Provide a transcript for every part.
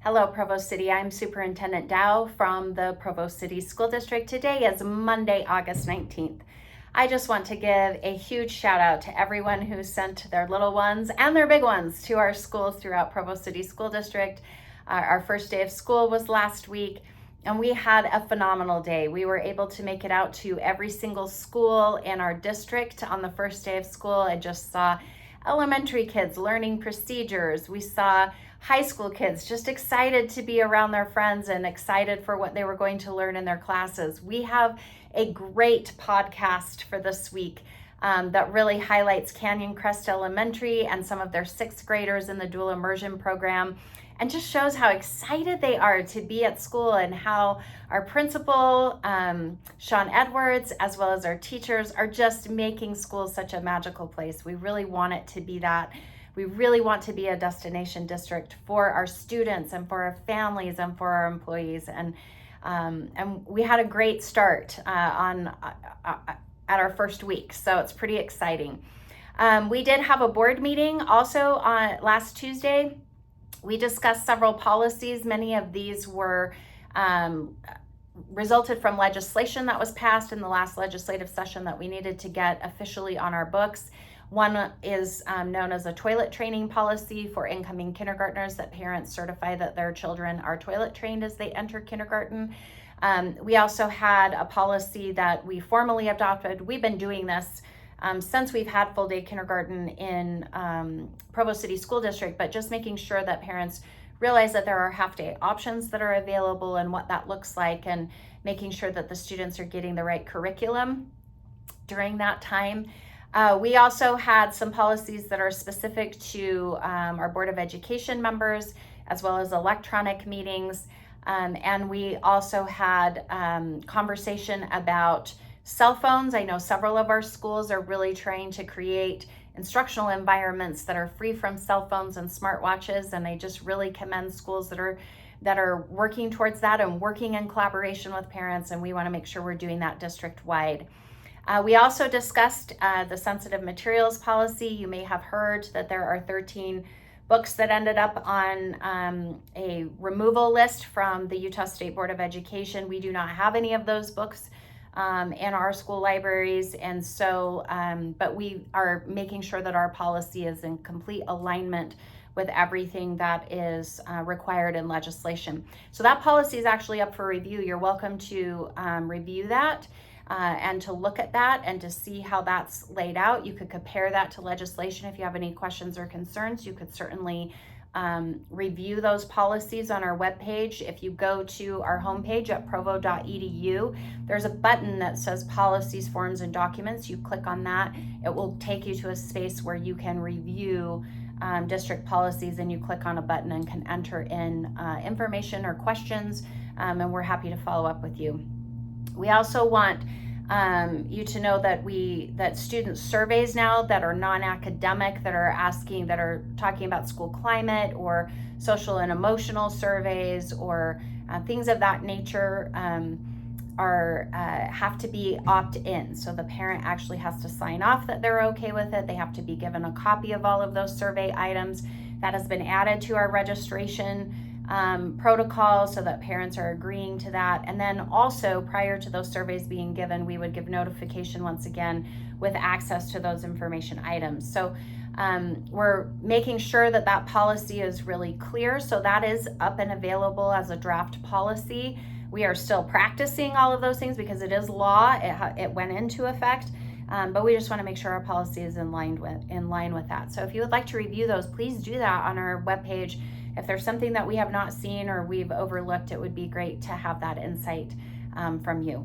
Hello, Provo City. I'm Superintendent Dow from the Provo City School District. Today is Monday, August 19th. I just want to give a huge shout out to everyone who sent their little ones and their big ones to our schools throughout Provo City School District. Our first day of school was last week, and we had a phenomenal day. We were able to make it out to every single school in our district on the first day of school. I just saw elementary kids learning procedures. We saw high school kids just excited to be around their friends and excited for what they were going to learn in their classes. We have a great podcast for this week that really highlights Canyon Crest Elementary and some of their sixth graders in the dual immersion program, and just shows how excited they are to be at school, and how our principal, Sean Edwards, as well as our teachers, are just making schools such a magical place. We really want it to be that. We really want to be a destination district for our students and for our families and for our employees. And we had a great start at our first week, so it's pretty exciting. We did have a board meeting also on last Tuesday. We discussed several policies. Many of these were resulted from legislation that was passed in the last legislative session that we needed to get officially on our books. One is known as a toilet training policy for incoming kindergartners, that parents certify that their children are toilet trained as they enter kindergarten. We also had a policy that we formally adopted. We've been doing this since we've had full day kindergarten in Provo City School District, but just making sure that parents realize that there are half day options that are available and what that looks like, and making sure that the students are getting the right curriculum during that time. We also had some policies that are specific to our Board of Education members, as well as electronic meetings. And we also had conversation about cell phones. I know several of our schools are really trying to create instructional environments that are free from cell phones and smartwatches, and I just really commend schools that are working towards that and working in collaboration with parents, and we want to make sure we're doing that district-wide. We also discussed the sensitive materials policy. You may have heard that there are 13 books that ended up on a removal list from the Utah State Board of Education. We do not have any of those books in our school libraries, and so but we are making sure that our policy is in complete alignment with everything that is required in legislation. So that policy is actually up for review. You're welcome to review that and to look at that and to see how that's laid out. You could compare that to legislation. If you have any questions or concerns, you could certainly review those policies on our webpage. If you go to our homepage at provo.edu, there's a button that says policies, forms, and documents. You click on that. It will take you to a space where you can review district policies, and you click on a button and can enter in information or questions, and we're happy to follow up with you. We also want you to know that student surveys now that are non-academic, that are talking about school climate or social and emotional surveys or things of that nature have to be opt-in. So the parent actually has to sign off that they're okay with it. They have to be given a copy of all of those survey items. That has been added to our registration protocol, so that parents are agreeing to that. And then also, prior to those surveys being given, we would give notification once again with access to those information items. So we're making sure that that policy is really clear. So that is up and available as a draft policy. We are still practicing all of those things because it is law. It went into effect. But we just want to make sure our policy is in line with that. So if you would like to review those, please do that on our webpage. If there's something that we have not seen or we've overlooked, it would be great to have that insight from you.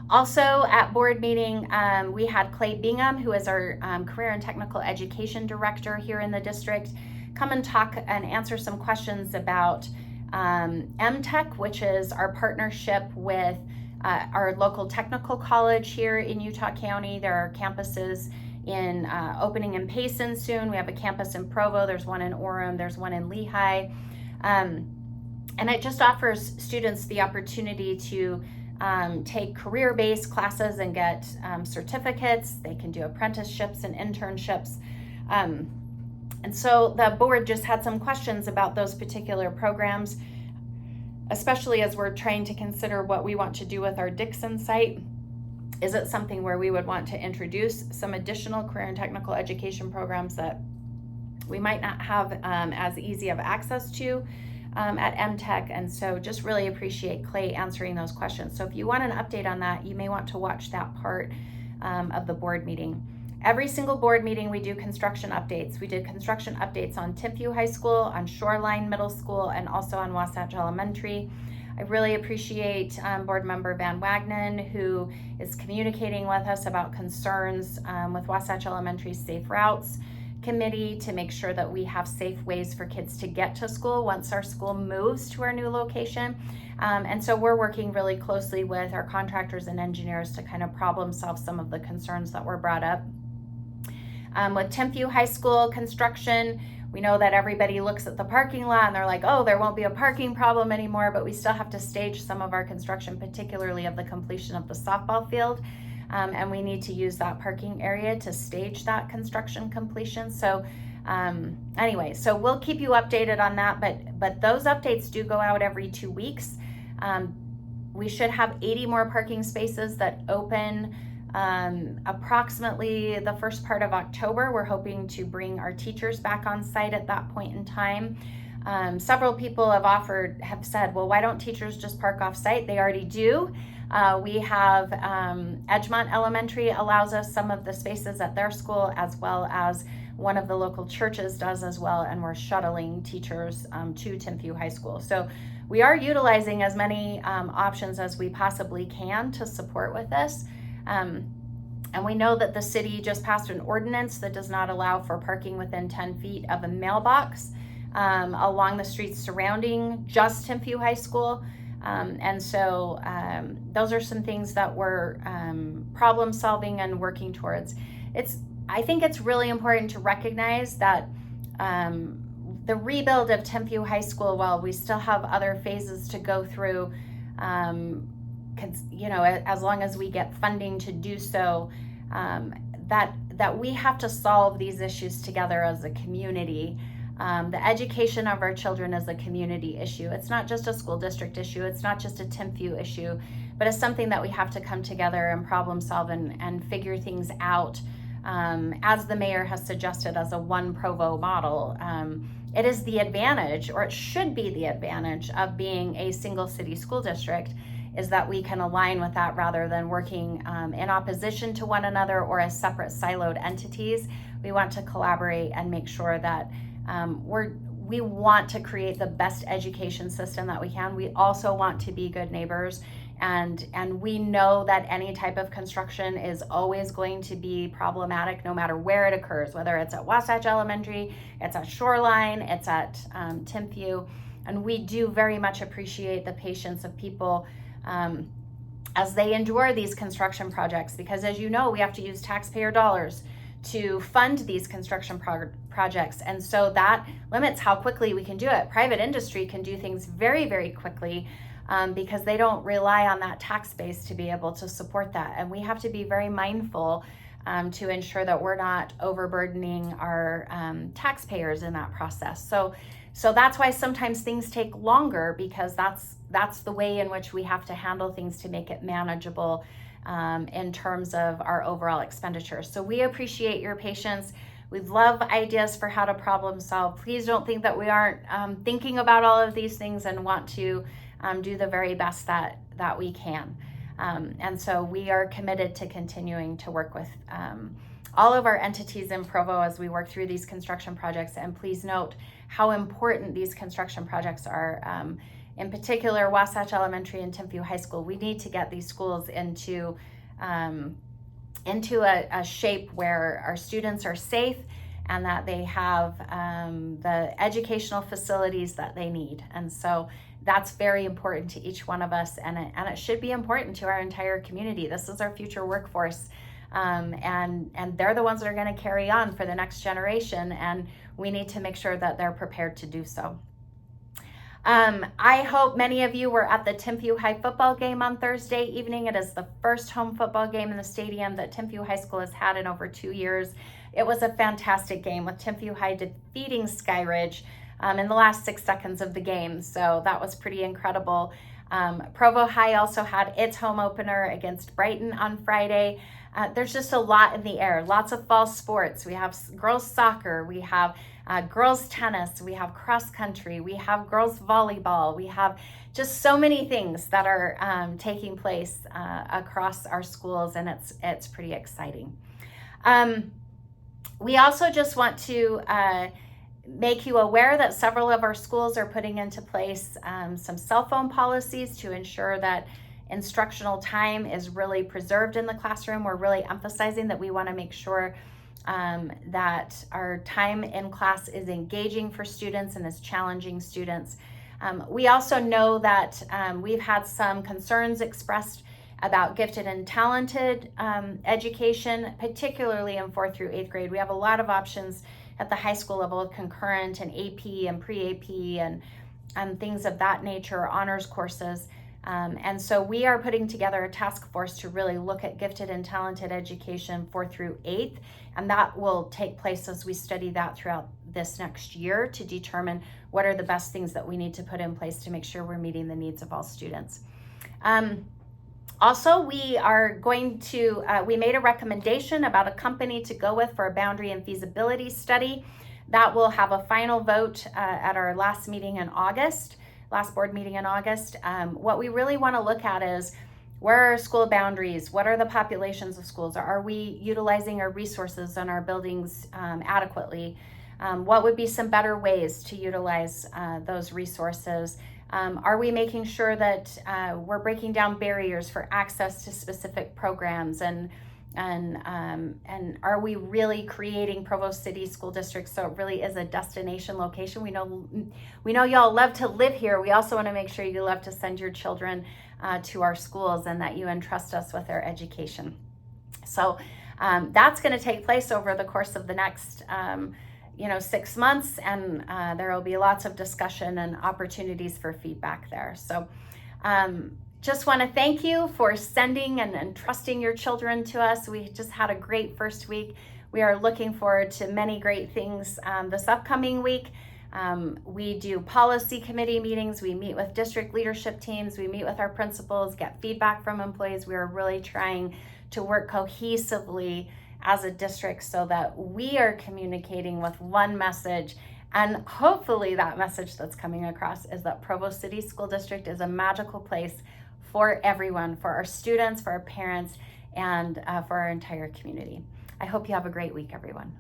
Also at board meeting, we had Clay Bingham, who is our Career and Technical Education Director here in the district, come and talk and answer some questions about MTech, which is our partnership with our local technical college here in Utah County. There are campuses in opening in Payson soon. We have a campus in Provo. There's one in Orem. There's one in Lehi. And it just offers students the opportunity to take career-based classes and get certificates. They can do apprenticeships and internships. And so the board just had some questions about those particular programs, especially as we're trying to consider what we want to do with our Dixon site. Is it something where we would want to introduce some additional career and technical education programs that we might not have as easy of access to at MTech? And so just really appreciate Clay answering those questions. So if you want an update on that, you may want to watch that part of the board meeting. Every single board meeting, we do construction updates. We did construction updates on Timpview High School, on Shoreline Middle School, and also on Wasatch Elementary. I really appreciate Board Member Van Wagenen, who is communicating with us about concerns with Wasatch Elementary's Safe Routes Committee to make sure that we have safe ways for kids to get to school once our school moves to our new location. And so we're working really closely with our contractors and engineers to kind of problem solve some of the concerns that were brought up. With Timpview High School construction, we know that everybody looks at the parking lot and they're like, oh, there won't be a parking problem anymore, but we still have to stage some of our construction, particularly of the completion of the softball field. And we need to use that parking area to stage that construction completion. So anyway, so we'll keep you updated on that, but those updates do go out every 2 weeks. We should have 80 more parking spaces that open approximately the first part of October. We're hoping to bring our teachers back on site at that point in time. Several people have said, well, why don't teachers just park off site? They already do. We have Edgemont Elementary allows us some of the spaces at their school, as well as one of the local churches does as well, and we're shuttling teachers to Timpview High School. So we are utilizing as many options as we possibly can to support with this. And we know that the city just passed an ordinance that does not allow for parking within 10 feet of a mailbox along the streets surrounding just Timpview High School. And so those are some things that we're problem solving and working towards. I think it's really important to recognize that the rebuild of Timpview High School, while we still have other phases to go through, as long as we get funding to do so, that we have to solve these issues together as a community. The education of our children is a community issue. It's not just a school district issue. It's not just a Timpview issue, but it's something that we have to come together and problem solve and figure things out. As the mayor has suggested, as a one Provo model, it is the advantage, or it should be the advantage, of being a single city school district, is that we can align with that rather than working in opposition to one another or as separate siloed entities. We want to collaborate and make sure that we want to create the best education system that we can. We also want to be good neighbors, and we know that any type of construction is always going to be problematic no matter where it occurs, whether it's at Wasatch Elementary, it's at Shoreline, it's at Timpview. And we do very much appreciate the patience of people as they endure these construction projects, because as you know, we have to use taxpayer dollars to fund these construction projects. And so that limits how quickly we can do it. Private industry can do things very, very quickly because they don't rely on that tax base to be able to support that. And we have to be very mindful to ensure that we're not overburdening our taxpayers in that process. So that's why sometimes things take longer, because that's the way in which we have to handle things to make it manageable in terms of our overall expenditures. So we appreciate your patience. We love ideas for how to problem solve. Please don't think that we aren't thinking about all of these things and want to do the very best that we can. And so we are committed to continuing to work with all of our entities in Provo as we work through these construction projects. And please note how important these construction projects are. In particular, Wasatch Elementary and Timpview High School. We need to get these schools into a shape where our students are safe and that they have the educational facilities that they need. And so that's very important to each one of us, and it should be important to our entire community. This is our future workforce. And they're the ones that are going to carry on for the next generation, and we need to make sure that they're prepared to do so. I hope many of you were at the Timpview High football game on Thursday evening. It is the first home football game in the stadium that Timpview High School has had in over 2 years. it was a fantastic game with Timpview High defeating Skyridge in the last 6 seconds of the game. So that was pretty incredible. Provo High also had its home opener against Brighton on Friday. There's just a lot in the air, lots of fall sports. We have girls soccer, we have girls tennis, we have cross country, we have girls volleyball, we have just so many things that are taking place across our schools, and it's pretty exciting. We also just want to make you aware that several of our schools are putting into place some cell phone policies to ensure that instructional time is really preserved in the classroom. We're really emphasizing that we want to make sure that our time in class is engaging for students and is challenging students. We also know that we've had some concerns expressed about gifted and talented education, particularly in 4th through 8th grade. We have a lot of options at the high school level, concurrent and AP and pre-AP and things of that nature, honors courses. And so we are putting together a task force to really look at gifted and talented education 4th through 8th, and that will take place as we study that throughout this next year to determine what are the best things that we need to put in place to make sure we're meeting the needs of all students. Also, we are going to, we made a recommendation about a company to go with for a boundary and feasibility study. That will have a final vote at our last meeting in August. Last board meeting in August. What we really want to look at is, where are school boundaries? What are the populations of schools? Are we utilizing our resources and our buildings adequately? What would be some better ways to utilize those resources? Are we making sure that we're breaking down barriers for access to specific programs, and are we really creating Provo City School District so it really is a destination location? We know y'all love to live here. We also want to make sure you love to send your children to our schools and that you entrust us with their education. So that's going to take place over the course of the next 6 months, and there will be lots of discussion and opportunities for feedback there. So just want to thank you for sending and trusting your children to us. We just had a great first week. We are looking forward to many great things this upcoming week. We do policy committee meetings. We meet with district leadership teams. We meet with our principals, get feedback from employees. We are really trying to work cohesively as a district so that we are communicating with one message. And hopefully that message that's coming across is that Provo City School District is a magical place for everyone, for our students, for our parents, and for our entire community. I hope you have a great week, everyone.